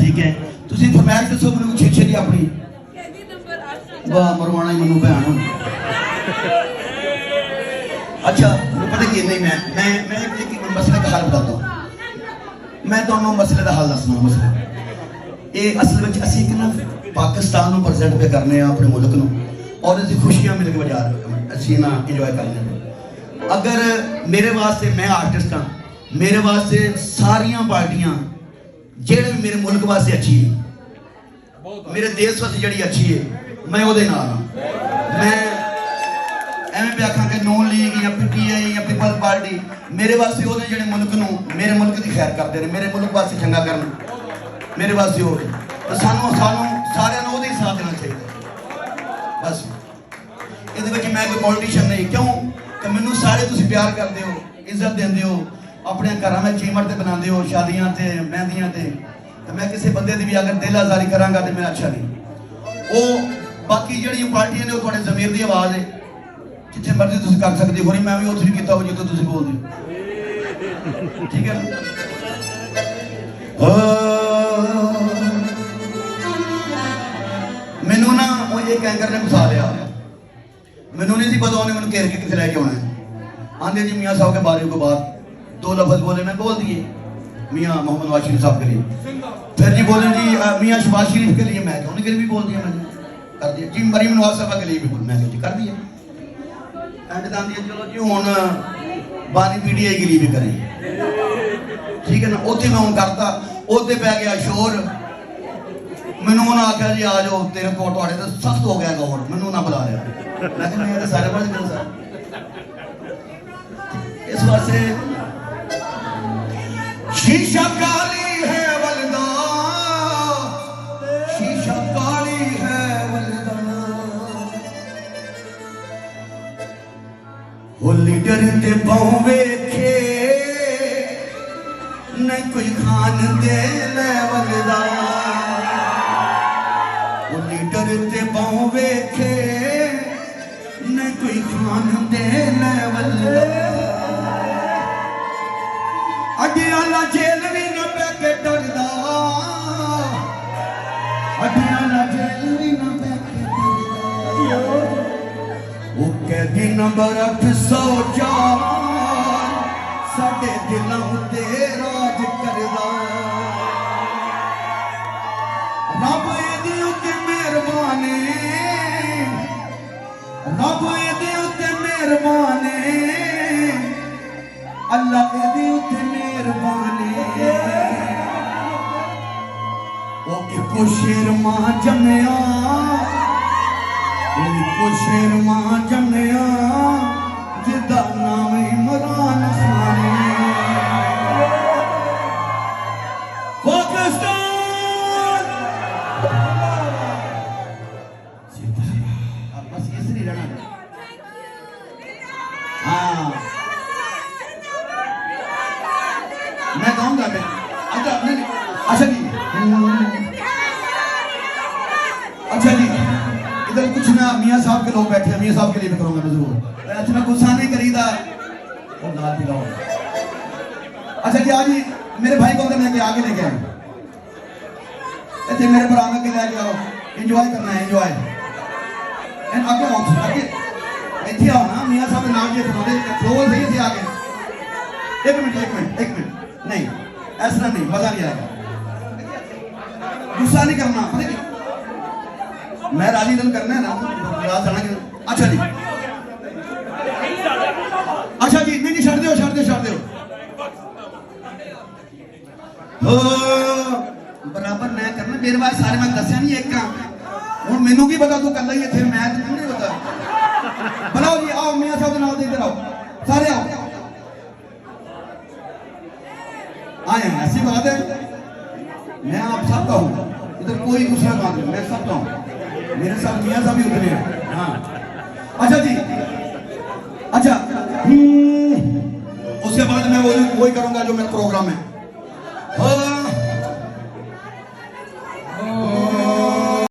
ठीक है ਤੁਸੀਂ ਫਰਮਾਇਸ਼ ਦੱਸੋ ਮੈਨੂੰ ਛੇ ਦੀ ਆਪਣੀ वाह मरवाना ही मनु भैन अच्छा पता की नहीं मैं एक मसले का हल बताता हूँ मैं दोनों मसले का हल दसना मसला ये असल में असी कि पाकिस्तान को प्रजेंट पे करने अपने मुल्क को और इसकी खुशियां मिल के बजा असी ना इंजॉय करने अगर मेरे वास्ते मैं आर्टिस्ट हाँ मेरे वास्ते सारिया पार्टियां जेड़े भी मेरे मुल्क वास्ते अच्छी है मेरे देश वास्ते जड़ी अच्छी है मैं वो नाल मैं एवं पे आखा कि नून लीग या PTI या पीपल्स पार्टी मेरे वास्ते वो जो मुल्क नूं मेरे मुल्क की खैर करते हैं मेरे मुल्क वास्ते चंगा करन मेरे वास्ते हो तो सानू सारे वो साथ देना चाहिए बस ये मैं कोई पॉलिटिशियन नहीं क्यों कि मैनू सारे तुम प्यार करते हो इज्जत देंगे हो अपने घर में चीमट से बनाते हो शादियां से मेहंदियां से तो मैं किसी बंदे की भी अगर दिल आजारी करांगा तो मैं अच्छा नहीं वो बाकी जी पार्टियां ने थोड़े जमीर की आवाज़ है जिथे मर्जी तुम कर सकते हो मैं भी उत्थे किया हो जितो तुम बोलते ठीक है मैनू ना वो एक एंकर ने घुसा लिया मैनू नहीं पता उन्हें मैंने घेर के कितने लैके आना है आंधे जी मियाँ साहब के बारे को बात 2 लफ्ज बोले मैं बोल दिए मियाँ मोहम्मद नवाज शरीफ साहब के लिए फिर जी बोले जी मियाँ शहबाज शरीफ के लिए मैं उनके लिए भी बोल दिया मैंने कर दिया जी मरीम नवाज साहब के लिए भी बोल मैं जी कर दिया एंड दान दिया चलो जी हूँ बानी PTI के लिए भी करें ठीक है ना उत्थे मैं हूँ करता उत्ते पै गया शोर मैनू उन्हें आख्या जी आ जाओ तेरे को थोड़े तो सख्त हो गया गौर मैनू ना बुला लिया मैं तो सारे बड़े दिन सर इस वास्ते शीशा काली है वलदा शीशा काली है वलदा वो लीडर ते पाँव वेखे न कोई खान दे ले वलदा वो लीडर ते पाँव वेखे न कोई खान दे ले वलदा अडियाला जेल भी न पैके डरदा अडियाला जेल भी न पैके डरदा वो कैदी नंबर 804 साडे दिलों ते राज करदा रब इहदे उत्ते मेहरबान रब इहदे उत्ते मेहरबान अल्लाह इहदे उत्ते को शेर मां जमया को शेर मां जमया जिदा नाम इमरान खान पाकिस्तान बस ये नहीं रहना हाँ मैं गाऊंगा मैं अच्छा नहीं अच्छा जी अच्छा जी इधर कुछ ना मियाँ साहब के लोग बैठे हैं मियाँ साहब के लिए भी करूंगा मैं जरूर अच्छा मैं गुस्सा नहीं करीदा और दाल पिलाओ अच्छा जी आज मेरे भाई को लेके आगे लेके आओ अच्छा मेरे पर आगे लेके आओ एंजॉय करना है एंजॉय एंड आगे आओ आगे इतने आओ ना मियाँ साहब के नाम ये फ्लोर सही थे आगे एक मिनट नहीं ऐसा नहीं मजा नहीं आएगा गुस्सा नहीं करना पता नहीं मैं राजी दिल करना है ना अच्छा जी अच्छा जी नहीं छड़ दो बराबर मैं करना मेरे पास सारे मैं दसिया नहीं एक हूँ मैनू की पता तू कर ही इतने मैं नहीं पता बुलाओ जी आओ मियाँ साहब नाल इधर आओ सारे आओ आए हैं ऐसी बात है मैं आप सबका हूँ इधर कोई दूसरा बात नहीं मैं सबका हूँ मेरे साथ मियाँ साहब भी उतरे हैं हाँ अच्छा जी अच्छा उसके बाद मैं वही करूंगा जो मेरा प्रोग्राम है